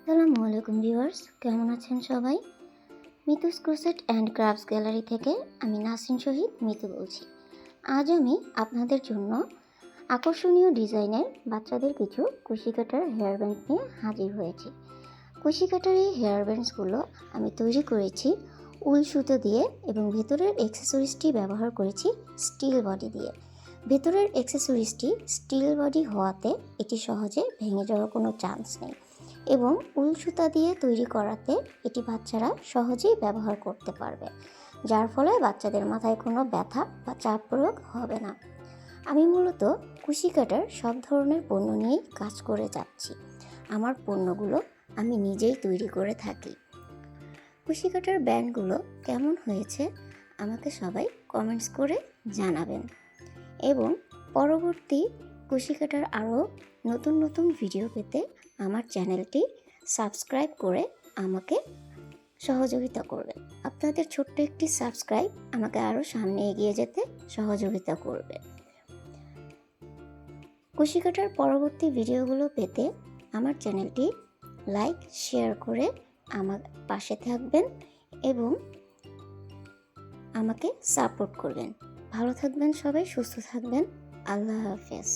আসসালামু আলাইকুম ভিউয়ার্স, কেমন আছেন সবাই? Mitu's crochet and crafts gallery থেকে আমি নাসরিন শহীদ মিতু বলছি। আজ আমি আপনাদের জন্য আকর্ষণীয় ডিজাইনের বাচ্চাদের কিছু কুশি কাটার হেয়ার ব্যান্ড নিয়ে হাজির হয়েছি। কুশি কাটার এই হেয়ার ব্যান্ডসগুলো আমি তৈরি করেছি উল সুতো দিয়ে এবং ভেতরের অ্যাক্সেসরিজটি ব্যবহার করেছি স্টিল বডি দিয়ে। ভেতরের অ্যাক্সেসরিজটি স্টিল বডি হওয়াতে এটি সহজে ভেঙে যাওয়ার কোনো চান্স নেই এবং উল সুতা দিয়ে তৈরি করাতে এটি বাচ্চারা সহজেই ব্যবহার করতে পারবে, যার ফলে বাচ্চাদের মাথায় কোনো ব্যথা বা চাপ প্রয়োগ হবে না। আমি মূলত কুশি কাটার সব ধরনের পণ্য নিয়েই কাজ করে যাচ্ছি। আমার পণ্যগুলো আমি নিজেই তৈরি করে থাকি। কুশি কাটার ব্যান্ডগুলো কেমন হয়েছে আমাকে সবাই কমেন্টস করে জানাবেন এবং পরবর্তী কুশি কাটার আরও নতুন নতুন ভিডিও পেতে আমার চ্যানেলটি সাবস্ক্রাইব করে আমাকে সহযোগিতা করবেন। আপনাদের ছোট্ট একটি সাবস্ক্রাইব আমাকে আরও সামনে এগিয়ে যেতে সহযোগিতা করবে। কুশি কাটার পরবর্তী ভিডিওগুলো পেতে আমার চ্যানেলটি লাইক শেয়ার করে আমার পাশে থাকবেন এবং আমাকে সাপোর্ট করবেন। ভালো থাকবেন সবাই, সুস্থ থাকবেন। আল্লাহ হাফেজ।